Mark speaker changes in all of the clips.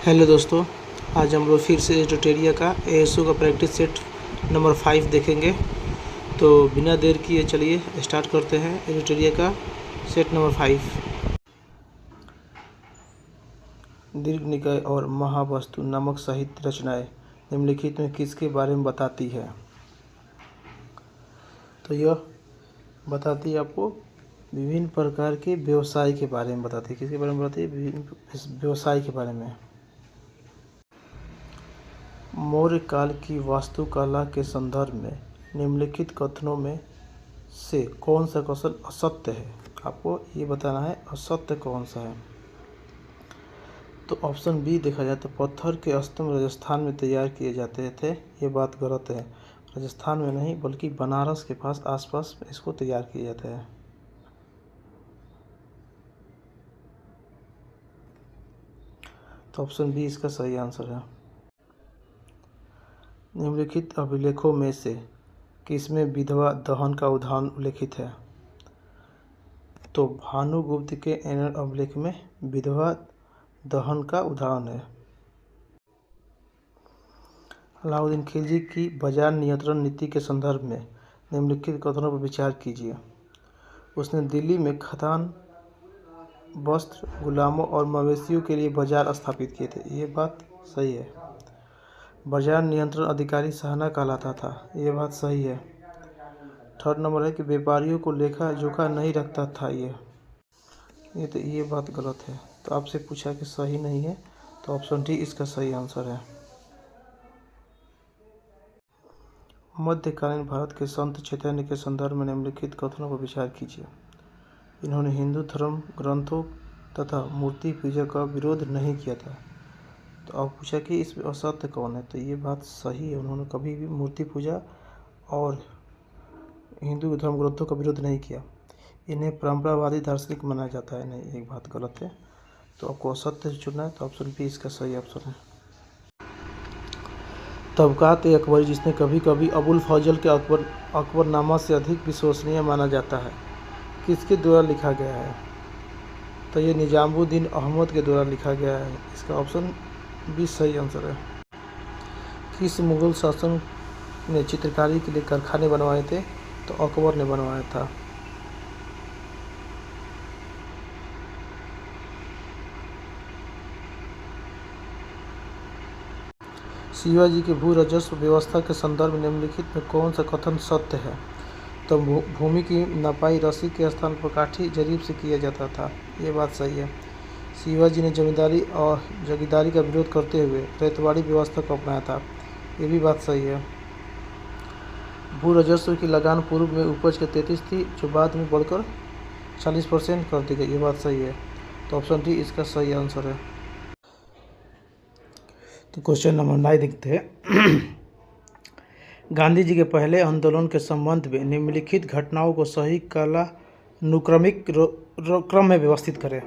Speaker 1: Hello दोस्तों, आज हम लोग फिर से एजोटेरिया का एएसओ का प्रैक्टिस सेट नंबर 5 देखेंगे। तो बिना देर किए चलिए स्टार्ट करते हैं एजोटेरिया का सेट नंबर 5। दीर्घ निकाय और महावस्तु नामक साहित्य रचनाएं निम्नलिखित में किसके बारे में बताती है? तो यह बताती है आपको विभिन्न प्रकार के व्यवसाय के बारे में बताती है। किसके बारे में बताती है? विभिन्न व्यवसाय के बारे में। मौर्य काल की वास्तुकला के संदर्भ में निम्नलिखित कथनों में से कौन सा कथन असत्य है? आपको ये बताना है असत्य कौन सा है। तो ऑप्शन बी देखा जाए तो पत्थर के स्तंभ राजस्थान में तैयार किए जाते थे। ये बात गलत है। राजस्थान में नहीं बल्कि बनारस के पास आसपास इसको तैयार किए जाते हैं। तो ऑप्शन बी इसका सही आंसर है। निम्नलिखित अभिलेखों में से किसमें विधवा दहन का उदाहरण उल्लेखित है? तो भानुगुप्त के एनर अभिलेख में विधवा दहन का उदाहरण है। अलाउद्दीन खिलजी की बाजार नियंत्रण नीति के संदर्भ में निम्नलिखित कथनों पर विचार कीजिए। उसने दिल्ली में खदान, वस्त्र, गुलामों और मवेशियों के लिए बाजार स्थापित किए थे। ये बात सही है। बाजार नियंत्रण अधिकारी शाहना कहलाता था। ये बात सही है। थर्ड नंबर है कि व्यापारियों को लेखा जोखा नहीं रखता था। ये बात गलत है। तो आपसे पूछा कि सही नहीं है, तो ऑप्शन डी इसका सही आंसर है। मध्यकालीन भारत के संत चैतन्य के संदर्भ में निम्नलिखित कथनों पर विचार कीजिए। इन्होंने हिंदू धर्म ग्रंथों तथा मूर्ति पूजा का विरोध नहीं किया था। तो अब पूछा कि इसमें असत्य कौन है? तो ये बात सही है। उन्होंने कभी भी मूर्ति पूजा और हिंदू धर्म ग्रंथों का विरोध नहीं किया। इन्हें परंपरावादी दार्शनिक माना जाता है। नहीं, एक बात गलत है। तो आपको असत्य चुनना है। तो ऑप्शन बी इसका सही ऑप्शन है। तबकात-ए-अकबरी, जिसने कभी कभी अबुल फजल के अकबरनामा से अधिक विश्वसनीय माना जाता है, किसके द्वारा लिखा गया है? तो ये निजामुद्दीन अहमद के द्वारा लिखा गया है। इसका ऑप्शन बी सही आंसर है। किस मुगल शासक ने चित्रकारी के लिए कारखाने बनवाए थे? तो अकबर ने बनवाया था। शिवाजी के भू राजस्व व्यवस्था के संदर्भ में निम्नलिखित में कौन सा कथन सत्य है? तो भूमि की नपाई रस्सी के स्थान पर काठी जरीब से किया जाता था। ये बात सही है। शिवाजी ने जमींदारी और जागीरदारी का विरोध करते हुए रैयतवाड़ी व्यवस्था को अपनाया था। ये भी बात सही है। भू राजस्व की लगान पूर्व में उपज के 33 थी, जो बाद में बढ़कर 40% कर दी गई। ये बात सही है। तो ऑप्शन डी इसका सही आंसर है। तो क्वेश्चन नंबर 9 देखते हैं। गांधी जी के पहले आंदोलन के संबंध में निम्नलिखित घटनाओं को सही कालानुक्रमिक क्रम में व्यवस्थित करें।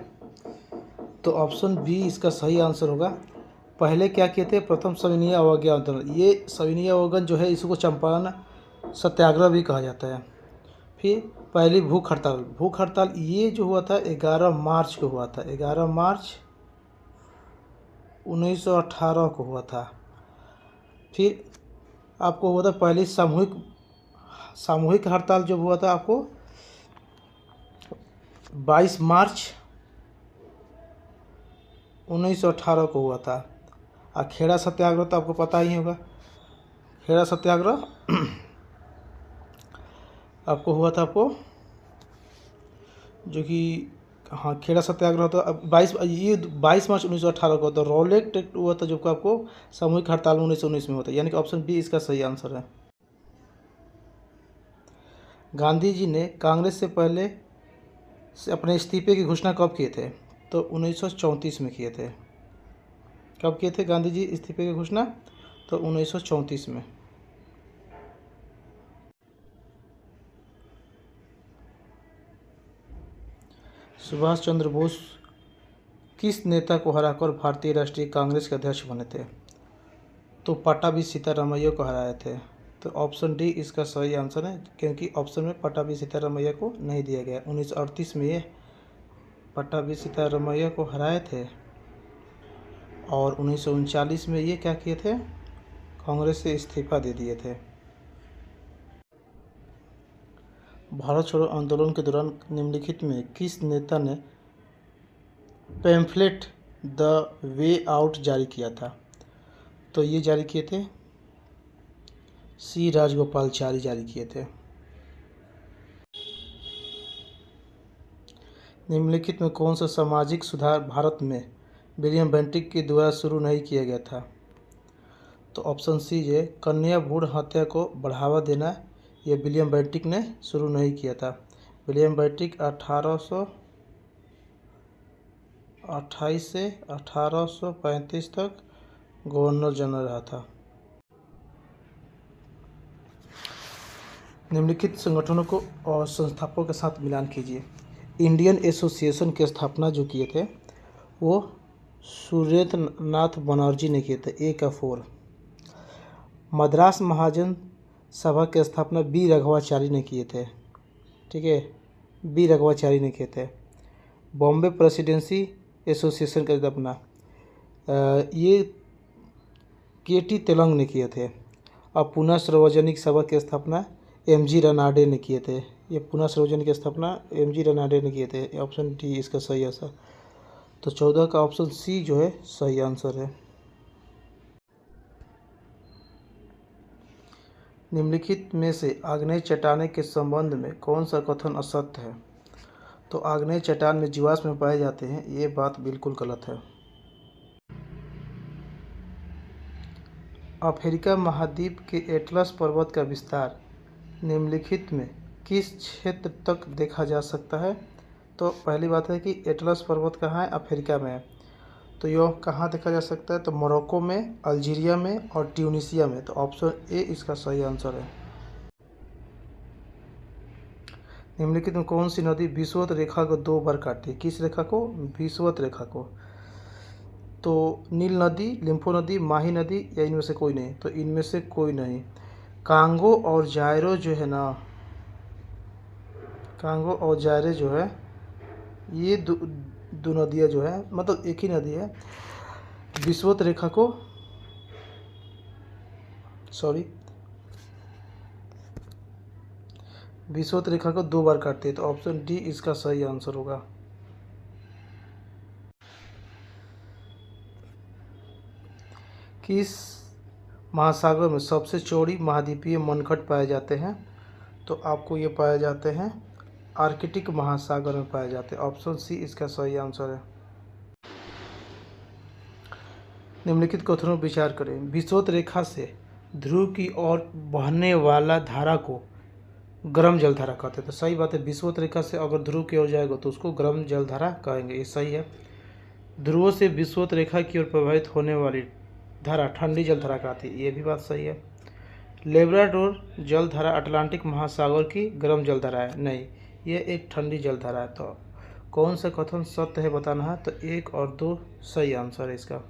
Speaker 1: तो ऑप्शन बी इसका सही आंसर होगा। पहले क्या किए थे? प्रथम सविनय अवज्ञा आंदोलन। ये सविनय अवज्ञा जो है, इसको चंपारण सत्याग्रह भी कहा जाता है। फिर पहली भूख हड़ताल ये जो हुआ था 11 मार्च को हुआ था। 11 मार्च 1918 को हुआ था। फिर आपको हुआ था पहली सामूहिक हड़ताल जब हुआ था आपको 22 मार्च 1918 को हुआ था। और खेड़ा सत्याग्रह तो आपको पता ही होगा। खेड़ा सत्याग्रह आपको हुआ था जो कि खेड़ा सत्याग्रह तो 22 मार्च 1918 को। तो रॉलेट एक्ट हुआ था जो आपको सामूहिक हड़ताल 1919 में होता है। यानी कि ऑप्शन बी इसका सही आंसर है। गांधी जी ने कांग्रेस से पहले से अपने इस्तीफे की घोषणा कब किए थे? तो 1934 में किए थे। कब किए थे गांधी जी इस्तीफे की घोषणा? तो 1934 में। सुभाष चंद्र बोस किस नेता को हराकर भारतीय राष्ट्रीय कांग्रेस के अध्यक्ष बने थे? तो पट्टाभी सीतारामैया को हराए थे। तो ऑप्शन डी इसका सही आंसर है, क्योंकि ऑप्शन में पट्टाभी सीतारामैया को नहीं दिया गया। 1938 में ये पट्टाभी सीतारामैया को हराए थे और 1939 में ये क्या किए थे, कांग्रेस से इस्तीफा दे दिए थे। भारत छोड़ो आंदोलन के दौरान निम्नलिखित में किस नेता ने पैम्फलेट द वे आउट जारी किया था? तो ये जारी किए थे सी राजगोपालचारी जारी किए थे। निम्नलिखित में कौन सा सामाजिक सुधार भारत में विलियम बेंटिक के द्वारा शुरू नहीं किया गया था? तो ऑप्शन सी है कन्या भ्रूण हत्या को बढ़ावा देना, ये विलियम बेंटिक ने शुरू नहीं किया था। विलियम बेंटिक 1828 से 1835 तक गवर्नर जनरल रहा था। निम्नलिखित संगठनों को और संस्थापकों के साथ मिलान कीजिए। इंडियन एसोसिएशन की स्थापना जो किए थे वो सुरेंद्रनाथ बनर्जी ने किए थे, ए का 4। मद्रास महाजन सभा की स्थापना बी रघवाचारी ने किए थे, ठीक है, बी रघवाचारी ने किए थे। बॉम्बे प्रेसिडेंसी एसोसिएशन की स्थापना ये के.टी. तेलंग ने किए थे। और पुनः सार्वजनिक सभा की स्थापना एम.जी. रनाडे ने किए थे। ये पुनः सार्वजनिक की स्थापना एम.जी. रनाडे ने किए थे। ऑप्शन डी इसका सही आंसर। तो 14 का ऑप्शन सी जो है सही आंसर है। निम्नलिखित में से आग्नेय चट्टानें के संबंध में कौन सा कथन असत्य है? तो आग्नेय चट्टान में जीवाश्म पाए जाते हैं, ये बात बिल्कुल गलत है। अफ्रीका महाद्वीप के एटलस पर्वत का विस्तार निम्नलिखित में किस क्षेत्र तक देखा जा सकता है? तो पहली बात है कि एटलस पर्वत कहाँ है? अफ्रीका में है। तो यह कहाँ देखा जा सकता है? तो मोरक्को में, अल्जीरिया में और ट्यूनीशिया में। तो ऑप्शन ए इसका सही आंसर है। निम्नलिखित में कौन सी नदी विषुवत रेखा को 2 बार काटती है? किस रेखा को? विषुवत रेखा को। तो नील नदी, लिम्फो नदी, माही नदी या इनमें से कोई नहीं? तो इनमें से कोई नहीं। कांगो और जायरो जो है ना, कांगो और जायरे जो है ये दो नदियाँ जो है, मतलब एक ही नदी है, विषुवत रेखा को विषुवत रेखा को 2 बार काटती है। तो ऑप्शन डी इसका सही आंसर होगा। किस महासागर में सबसे चौड़ी महाद्वीपीय मनखट पाए जाते हैं? तो आपको ये पाए जाते हैं आर्कटिक महासागर में पाए जाते हैं। ऑप्शन सी इसका सही आंसर है। निम्नलिखित कथनों पर विचार करें। विषुवत रेखा से ध्रुव की ओर बहने वाला धारा को गर्म जलधारा कहते हैं। तो सही बात है, विषुवत रेखा से अगर ध्रुव की ओर जाएगा तो उसको गर्म जलधारा कहेंगे, ये सही है। ध्रुवों से विषुवत रेखा की ओर प्रवाहित होने वाली धारा ठंडी जलधारा कहती है, ये भी बात सही है। लेब्राडोर जलधारा अटलांटिक महासागर की गर्म जलधारा है, नहीं, ये एक ठंडी जलधारा है। तो कौन सा कथन सत्य है बताना है? तो 1 और 2 सही आंसर है इसका।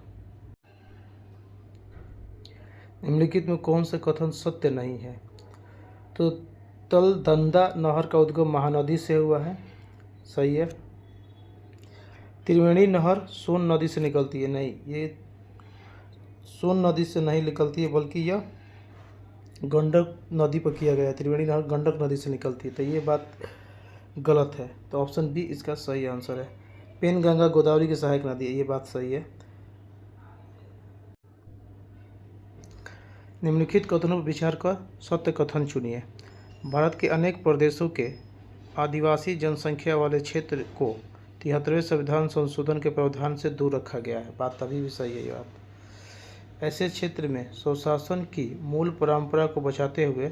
Speaker 1: निम्नलिखित में कौन सा कथन सत्य नहीं है? तो तलदंदा नहर का उद्गम महानदी से हुआ है, सही है। त्रिवेणी नहर सोन नदी से निकलती है, नहीं, ये सोन नदी से नहीं निकलती है, बल्कि यह गंडक नदी पर किया गया है। त्रिवेणी नहर गंडक नदी से निकलती है, तो ये बात गलत है। तो ऑप्शन बी इसका सही आंसर है। पेनगंगा गोदावरी की सहायक नदी है, ये बात सही है। निम्नलिखित कथनों पर विचार कर सत्य कथन चुनिए। भारत के अनेक प्रदेशों के आदिवासी जनसंख्या वाले क्षेत्र को 73वें संविधान संशोधन के प्रावधान से दूर रखा गया है, बात तभी भी सही है ये बात। ऐसे क्षेत्र में स्वशासन की मूल परंपरा को बचाते हुए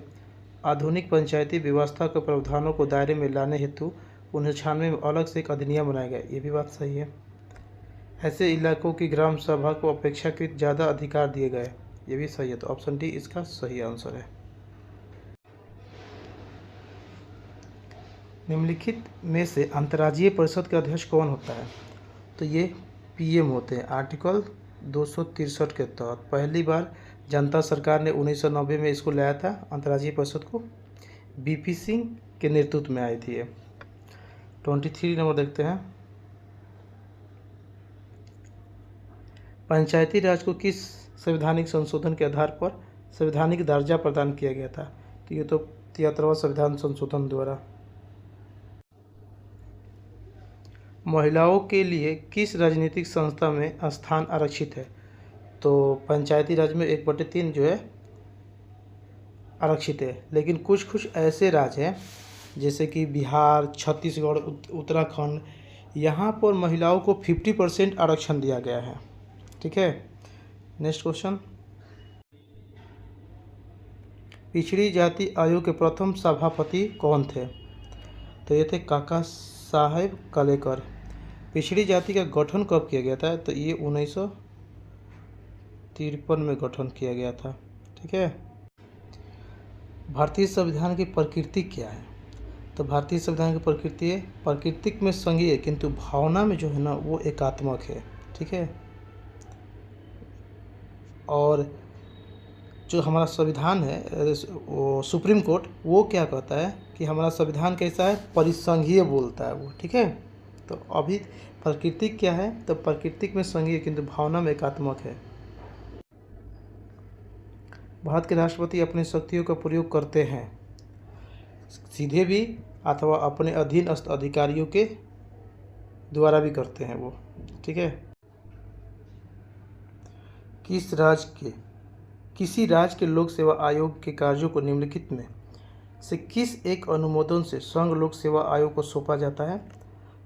Speaker 1: आधुनिक पंचायती व्यवस्था के प्रावधानों को दायरे में लाने हेतु 1996 में अलग से एक अधिनियम बनाया गया, ये भी बात सही है। ऐसे इलाकों की ग्राम सभा को अपेक्षाकृत ज़्यादा अधिकार दिए गए, ये भी सही है। तो ऑप्शन डी इसका सही आंसर है। निम्नलिखित में से अंतर्राज्यीय परिषद का अध्यक्ष कौन होता है? तो ये पीएम होते हैं। आर्टिकल 263 के तहत पहली बार जनता सरकार ने 1990 में इसको लाया था अंतर्राज्यीय परिषद को, बीपी सिंह के नेतृत्व में आई थी ये। 23 नंबर देखते हैं। पंचायती राज को किस संवैधानिक संशोधन के आधार पर संवैधानिक दर्जा प्रदान किया गया था? तो ये तो 73वां संविधान संशोधन द्वारा। महिलाओं के लिए किस राजनीतिक संस्था में स्थान आरक्षित है? तो पंचायती राज में 1/3 जो है आरक्षित है, लेकिन कुछ कुछ ऐसे राज्य हैं जैसे कि बिहार, छत्तीसगढ़, उत्तराखंड, यहाँ पर महिलाओं को 50% आरक्षण दिया गया है। ठीक है, नेक्स्ट क्वेश्चन। पिछड़ी जाति आयोग के प्रथम सभापति कौन थे? तो ये थे काका साहेब कलेकर। पिछड़ी जाति का गठन कब किया गया था? तो ये 1953 में गठन किया गया था। ठीक है। भारतीय संविधान की प्रकृति क्या है? तो भारतीय संविधान की प्रकृति है प्राकृतिक में संघीय, किंतु भावना में जो है ना वो एकात्मक है। ठीक है। और जो हमारा संविधान है वो सुप्रीम कोर्ट वो क्या कहता है कि हमारा संविधान कैसा है? परिसंघीय बोलता है वो। ठीक है। तो अभी प्राकृतिक क्या है? तो प्राकृतिक में संघीय किंतु भावना में एकात्मक है। भारत के राष्ट्रपति अपनी शक्तियों का प्रयोग करते हैं सीधे भी अथवा अपने अधीनस्थ अधिकारियों के द्वारा भी करते हैं वो। ठीक है। किसी राज्य के लोक सेवा आयोग के कार्यों को निम्नलिखित में से किस एक अनुमोदन से संघ लोक सेवा आयोग को सौंपा जाता है?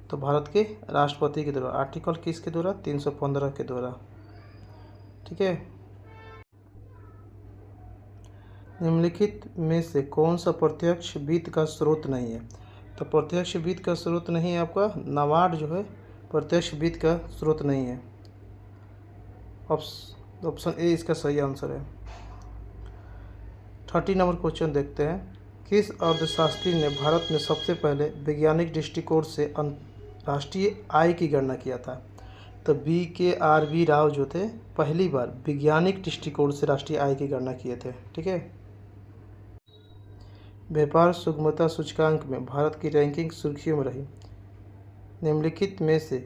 Speaker 1: तो भारत के राष्ट्रपति के द्वारा। आर्टिकल किसके द्वारा? 315 के द्वारा। ठीक है। निम्नलिखित में से कौन सा प्रत्यक्ष वित्त का स्रोत नहीं है? तो प्रत्यक्ष वित्त का स्रोत नहीं है आपका नाबार्ड जो है प्रत्यक्ष वित्त का स्रोत नहीं है। ऑप्शन ए इसका सही आंसर है। 30 नंबर क्वेश्चन देखते हैं। किस अर्थशास्त्री ने भारत में सबसे पहले वैज्ञानिक दृष्टिकोण से राष्ट्रीय आय की गणना किया था? तो BKRB राव जो थे पहली बार वैज्ञानिक दृष्टिकोण से राष्ट्रीय आय की गणना किए थे। ठीक है। व्यापार सुगमता सूचकांक में भारत की रैंकिंग सुर्खियों में रही। निम्नलिखित में से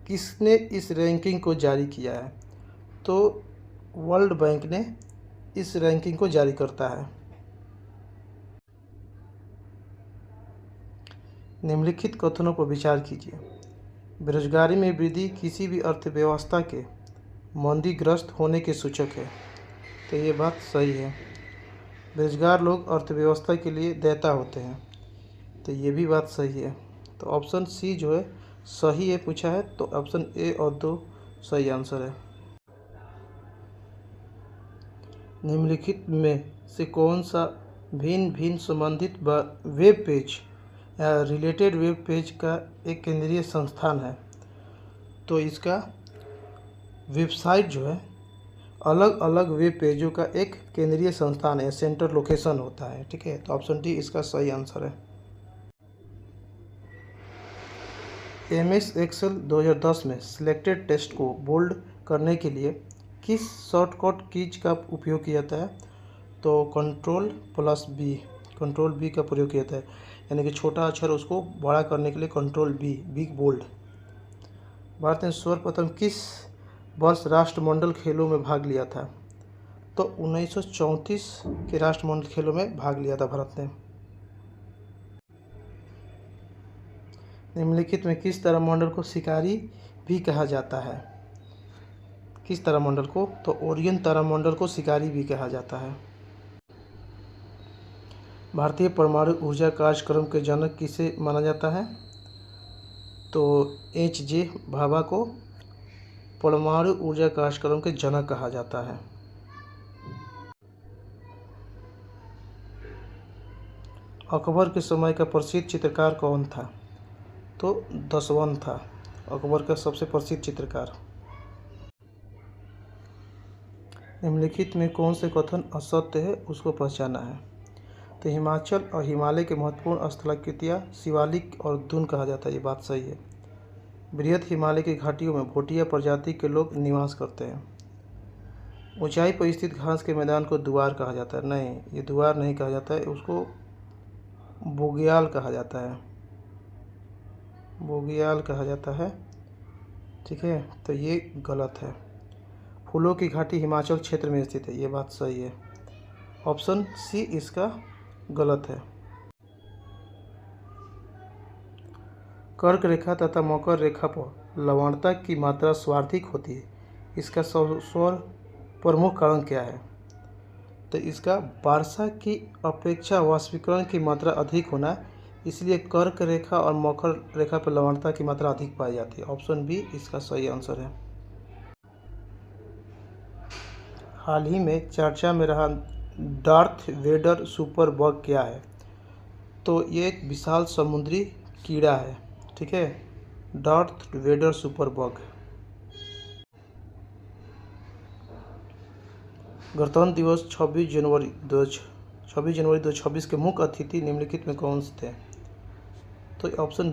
Speaker 1: किसने इस रैंकिंग को जारी किया है? तो वर्ल्ड बैंक ने इस रैंकिंग को जारी करता है। निम्नलिखित कथनों पर विचार कीजिए। बेरोजगारी में वृद्धि किसी भी अर्थव्यवस्था के मंदीग्रस्त होने के सूचक है। तो ये बात सही है। बेरोजगार लोग अर्थव्यवस्था के लिए देयता होते हैं। तो ये भी बात सही है। तो ऑप्शन सी जो है सही है पूछा है, तो ऑप्शन ए और 2 सही आंसर है। निम्नलिखित में से कौन सा भिन्न भिन्न संबंधित वेब पेज या रिलेटेड वेब पेज का एक केंद्रीय संस्थान है? तो इसका वेबसाइट जो है अलग अलग वेब पेजों का एक केंद्रीय संस्थान है, सेंटर लोकेशन होता है। ठीक है। तो ऑप्शन डी इसका सही आंसर है। MS एक्सेल 2010 में सिलेक्टेड टेक्स्ट को बोल्ड करने के लिए किस शॉर्टकट कीज का उपयोग किया जाता है? तो कंट्रोल बी का प्रयोग किया जाता है, यानी कि छोटा अक्षर उसको बड़ा करने के लिए control B, big bold. Bharat ने सर्वप्रथम किस वर्ष राष्ट्रमंडल खेलों में भाग लिया था? तो 1934 के राष्ट्रमंडल खेलों में भाग लिया था भारत ने। निम्नलिखित में किस तारामंडल को शिकारी भी कहा जाता है? किस तारामंडल को? तो ओरियन तारामंडल को शिकारी भी कहा जाता है। भारतीय परमाणु ऊर्जा कार्यक्रम के जनक किसे माना जाता है? तो HJ भाभा को परमाणु ऊर्जा कार्यक्रम के जनक कहा जाता है। अकबर के समय का प्रसिद्ध चित्रकार कौन था? तो दसवन था अकबर का सबसे प्रसिद्ध चित्रकार। निम्नलिखित में कौन से कथन असत्य है उसको पहचाना है? तो हिमाचल और हिमालय के महत्वपूर्ण स्थलाकृतियाँ शिवालिक और दून कहा जाता है। ये बात सही है। बृहद हिमालय की घाटियों में भोटिया प्रजाति के लोग निवास करते हैं। ऊंचाई पर स्थित घास के मैदान को दुआर कहा जाता है। नहीं, ये दुआर नहीं कहा जाता है, उसको बुग्याल कहा जाता है। बुग्याल कहा जाता है। ठीक है, तो ये गलत है। फूलों की घाटी हिमाचल क्षेत्र में स्थित है, ये बात सही है। ऑप्शन सी इसका गलत है। कर्क रेखा तथा मकर रेखा पर लवणता की मात्रा सर्वाधिक होती है, इसका सर्व प्रमुख कारण क्या है? तो इसका वर्षा की अपेक्षा वाष्पीकरण की मात्रा अधिक होना, इसलिए कर्क रेखा और मकर रेखा पर लवणता की मात्रा अधिक पाई जाती है। ऑप्शन बी इसका सही आंसर है। हाल ही में चर्चा में रहा डार्थ वेडर सुपर बग क्या है? तो ये एक विशाल समुद्री कीड़ा है, ठीक है, डार्थ वेडर सुपर बग। गणतंत्र दिवस 26 जनवरी 2026 के मुख्य अतिथि निम्नलिखित में कौन से थे? तो ऑप्शन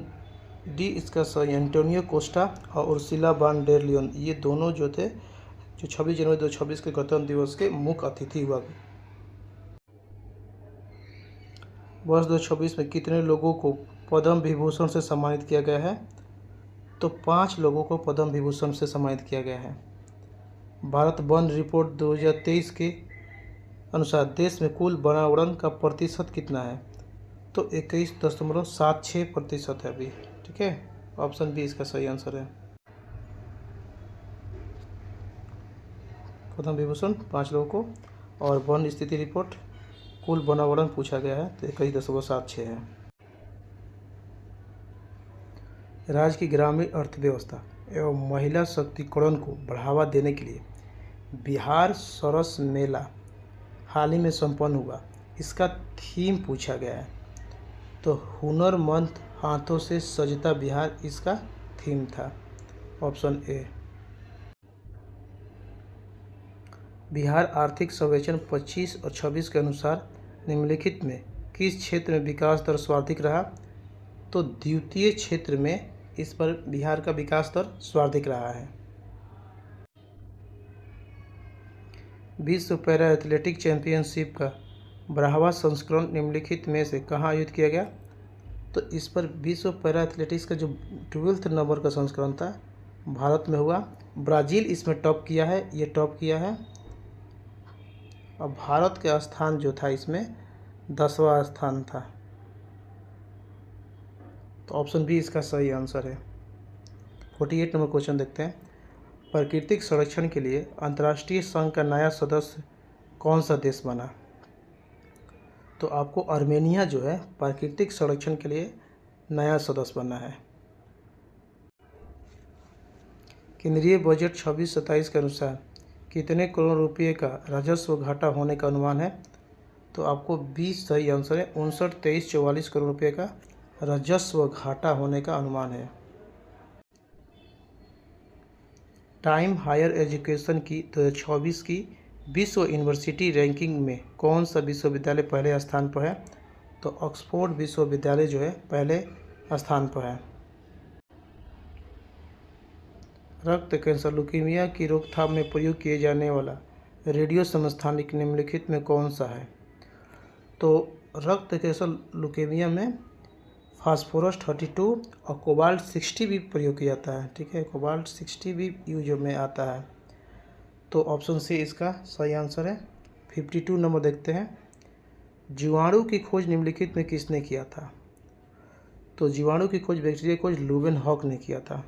Speaker 1: डी इसका सही, एंटोनियो कोस्टा और उर्सुला वान डेर लियोन, ये दोनों जो थे जो 26 जनवरी 2026 के गणतंत्र दिवस के मुख्य अतिथि हुआ। वर्ष 2026 में कितने लोगों को पद्म विभूषण से सम्मानित किया गया है? तो 5 लोगों को पद्म विभूषण से सम्मानित किया गया है। भारत वन रिपोर्ट 2023 के अनुसार देश में कुल वनावरण का प्रतिशत कितना है? तो 21.76% है अभी, ठीक है। ऑप्शन बी इसका सही आंसर है। पद्म विभूषण 5 लोगों को और वन स्थिति रिपोर्ट कुल वनावरण पूछा गया है तो 21.76 है। राज्य की ग्रामीण अर्थव्यवस्था एवं महिला शक्तिकरण को बढ़ावा देने के लिए बिहार सरस मेला हाल ही में संपन्न हुआ, इसका थीम पूछा गया है। तो हुनरमंद हाथों से सजता बिहार इसका थीम था। Option A. बिहार आर्थिक सर्वेक्षण 25 और 26 के अनुसार निम्नलिखित में किस क्षेत्र में विकास दर सर्वाधिक रहा? तो द्वितीय क्षेत्र में इस पर बिहार का विकास दर सर्वाधिक रहा है। विश्व पैरा एथलेटिक चैंपियनशिप का 12वां संस्करण निम्नलिखित में से कहाँ आयोजित किया गया? तो इस पर विश्व पैरा एथलेटिक्स का जो 12th नंबर का संस्करण था भारत में हुआ। ब्राज़ील इसमें टॉप किया है, ये टॉप किया है। और भारत का स्थान जो था इसमें 10वां स्थान था। तो ऑप्शन बी इसका सही आंसर है। 48 नंबर क्वेश्चन देखते हैं। प्राकृतिक संरक्षण के लिए अंतर्राष्ट्रीय संघ का नया सदस्य कौन सा देश बना? तो आपको आर्मेनिया जो है प्राकृतिक संरक्षण के लिए नया सदस्य बना है। केंद्रीय बजट 26-27 के अनुसार कितने करोड़ रुपए का राजस्व घाटा होने का अनुमान है? तो आपको 20 सही आंसर है। 59-23-44 करोड़ रुपए का राजस्व घाटा होने का अनुमान है। टाइम हायर एजुकेशन की 2024 की विश्व यूनिवर्सिटी रैंकिंग में कौन सा विश्वविद्यालय पहले स्थान पर है? तो ऑक्सफोर्ड विश्वविद्यालय जो है पहले स्थान पर है। रक्त कैंसर लुकीमिया की रोकथाम में प्रयोग किए जाने वाला रेडियो समस्थानिक निम्नलिखित में कौन सा है? तो रक्त कैंसर लुकीमिया में फास्फोरस 32 और कोबाल्ट 60 भी प्रयोग किया जाता है, ठीक है, कोबाल्ट 60 भी यूज में आता है। तो ऑप्शन सी इसका सही आंसर है। 52 नंबर देखते हैं। जीवाणु की खोज निम्नलिखित में किसने किया था? तो जीवाणु की खोज बैक्टीरिया खोज लुवेनहॉक ने किया था।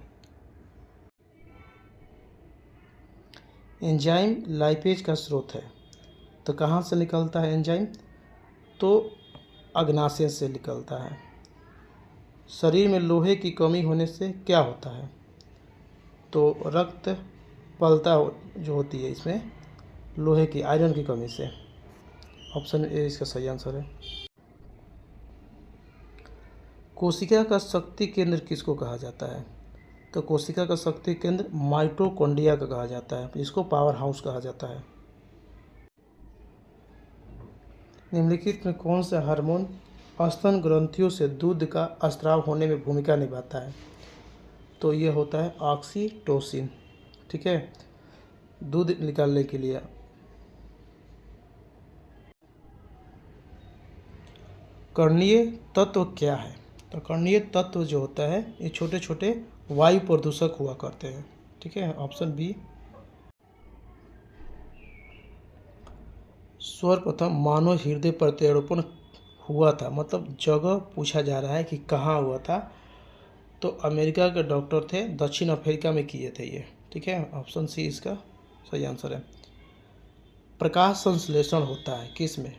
Speaker 1: एंजाइम लाइपेज का स्रोत है, तो कहाँ से निकलता है एंजाइम? तो अग्नाशय से निकलता है। शरीर में लोहे की कमी होने से क्या होता है? तो रक्त पलता जो होती है इसमें लोहे की आयरन की कमी से। ऑप्शन ए इसका सही आंसर है। कोशिका का शक्ति केंद्र किसको कहा जाता है? तो कोशिका का शक्ति केंद्र माइटोकॉन्ड्रिया का कहा जाता है, इसको पावर हाउस कहा जाता है। निम्नलिखित में कौन सा हार्मोन स्तन ग्रंथियों से दूध का स्राव होने में भूमिका निभाता है? तो ये होता है ऑक्सीटोसिन, ठीक है, दूध निकालने के लिए। कणीय तत्व क्या है? तो कणीय तत्व जो होता है ये छोटे छोटे वायु प्रदूषक हुआ करते हैं, ठीक है, ऑप्शन बी। सर्वप्रथम मानव हृदय प्रत्यारोपण हुआ था, मतलब जगह पूछा जा रहा है कि कहाँ हुआ था, तो अमेरिका के डॉक्टर थे, दक्षिण अफ्रीका में किए थे ये। ठीक है, ऑप्शन सी इसका सही आंसर है। प्रकाश संश्लेषण होता है किस में?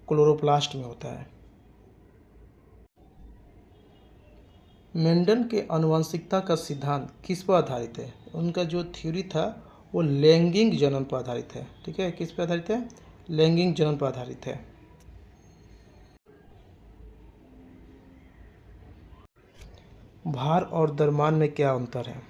Speaker 1: क्लोरोप्लास्ट में होता है। मेंडल के आनुवंशिकता का सिद्धांत किस पर आधारित है? उनका जो थ्योरी था वो लैंगिक जनन पर आधारित है। ठीक है, किस पर आधारित है? लैंगिक जनन पर आधारित है। भार और द्रव्यमान में क्या अंतर है?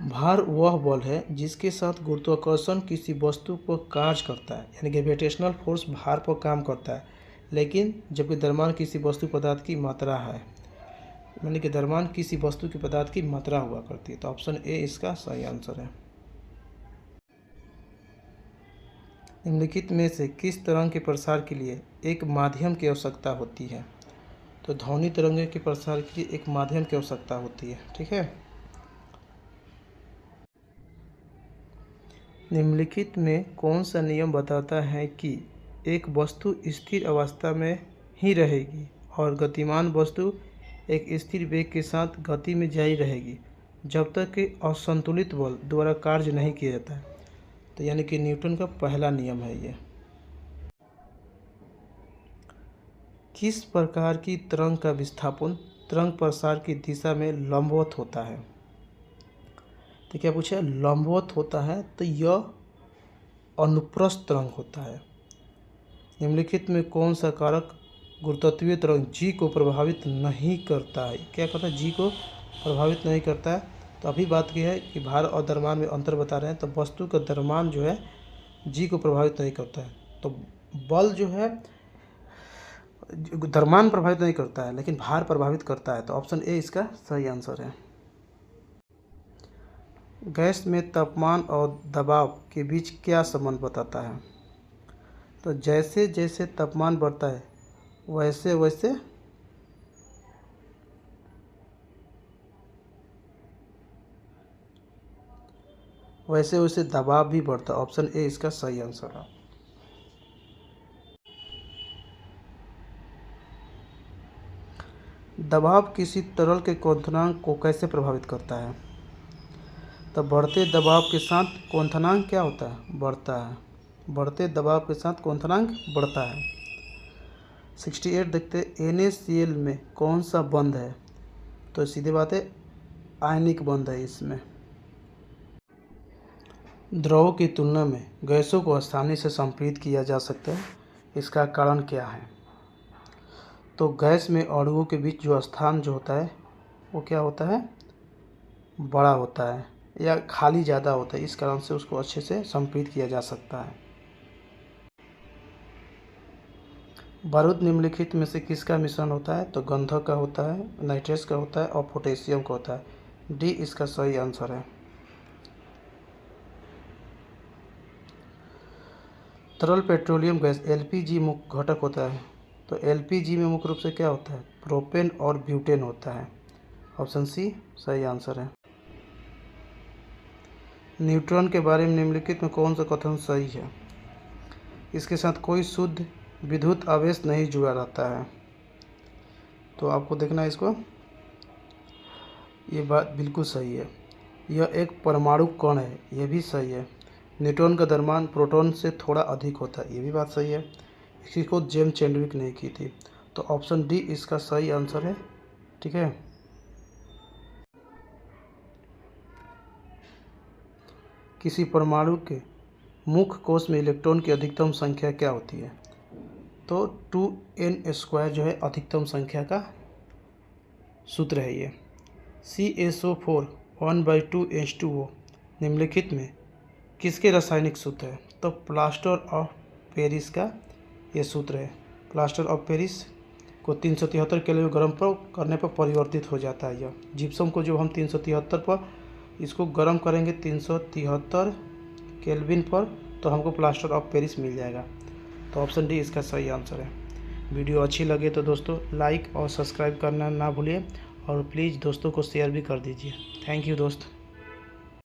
Speaker 1: भार वह बल है जिसके साथ गुरुत्वाकर्षण किसी वस्तु पर कार्य करता है, यानी ग्रेविटेशनल फोर्स भार पर काम करता है, लेकिन जबकि द्रव्यमान किसी वस्तु पदार्थ की मात्रा है, यानी कि द्रव्यमान किसी वस्तु की पदार्थ की मात्रा हुआ करती है। तो ऑप्शन ए इसका सही आंसर है। निम्नलिखित में से किस तरंग के प्रसार के लिए एक माध्यम की आवश्यकता होती है? तो ध्वनि तरंगों के प्रसार के लिए एक माध्यम की आवश्यकता होती है। ठीक है, निम्नलिखित में कौन सा नियम बताता है कि एक वस्तु स्थिर अवस्था में ही रहेगी और गतिमान वस्तु एक स्थिर वेग के साथ गति में जारी रहेगी जब तक कि असंतुलित बल द्वारा कार्य नहीं किया जाता है? तो यानी कि न्यूटन का पहला नियम है ये। किस प्रकार की तरंग का विस्थापन तरंग प्रसार की दिशा में लंबवत होता है? तो क्या पूछा? लंबवत होता है, तो यह अनुप्रस्थ तरंग होता है। निम्नलिखित में कौन सा कारक गुरुत्वीय तरंग जी को प्रभावित नहीं करता है? क्या करता है? जी को प्रभावित नहीं करता है। तो अभी बात की है कि भार और द्रव्यमान में अंतर बता रहे हैं, तो वस्तु का द्रव्यमान जो है जी को प्रभावित नहीं करता है, तो बल जो है द्रव्यमान प्रभावित नहीं करता है लेकिन भार प्रभावित करता है। तो ऑप्शन ए इसका सही आंसर है। गैस में तापमान और दबाव के बीच क्या संबंध बताता है? तो जैसे जैसे तापमान बढ़ता है वैसे वैसे वैसे वैसे दबाव भी बढ़ता है। ऑप्शन ए इसका सही आंसर है। दबाव किसी तरल के क्वथनांक को कैसे प्रभावित करता है? तो बढ़ते दबाव के साथ क्वथनांक क्या होता है? बढ़ता है। बढ़ते दबाव के साथ क्वथनांक बढ़ता है। 68 देखते NaCl में कौन सा बंध है? तो सीधी बात है आयनिक बंध है इसमें। द्रव की तुलना में गैसों को आसानी से संपीड़ित किया जा सकता है, इसका कारण क्या है? तो गैस में अणुओं के बीच जो स्थान जो होता है वो क्या होता है? बड़ा होता है या खाली ज़्यादा होता है, इस कारण से उसको अच्छे से संपीड़ित किया जा सकता है। बारूद निम्नलिखित में से किसका मिश्रण होता है? तो गंधक का होता है, नाइट्रस का होता है और पोटेशियम का होता है। डी इसका सही आंसर है। तरल पेट्रोलियम गैस LPG मुख्य घटक होता है, तो LPG में मुख्य रूप से क्या होता है? प्रोपेन और ब्यूटेन होता है। ऑप्शन सी सही आंसर है। न्यूट्रॉन के बारे में निम्नलिखित में कौन सा कथन सही है? इसके साथ कोई शुद्ध विद्युत आवेश नहीं जुड़ा रहता है। तो आपको देखना है इसको, ये बात बिल्कुल सही है। यह एक परमाणु कण है, यह भी सही है। न्यूट्रॉन का द्रव्यमान प्रोटॉन से थोड़ा अधिक होता है, ये भी बात सही है। इसकी खोज जेम्स चैडविक ने की थी। तो ऑप्शन डी इसका सही आंसर है। ठीक है, किसी परमाणु के मुख्य कोश में इलेक्ट्रॉन की अधिकतम संख्या क्या होती है? तो 2n² जो है अधिकतम संख्या का सूत्र है ये। CaSO4 1/2H2O निम्नलिखित में किसके रासायनिक सूत्र है? तो प्लास्टर ऑफ पेरिस का ये सूत्र है। प्लास्टर ऑफ पेरिस को 373 केल्विन गर्म पर करने पर परिवर्तित हो जाता है। यह जिप्सम को जो हम 373 पर इसको गर्म करेंगे 373 केल्विन पर, तो हमको प्लास्टर ऑफ पेरिस मिल जाएगा। तो ऑप्शन डी इसका सही आंसर है। वीडियो अच्छी लगे तो दोस्तों लाइक और सब्सक्राइब करना ना भूलिए और प्लीज़ दोस्तों को शेयर भी कर दीजिए। थैंक यू दोस्त।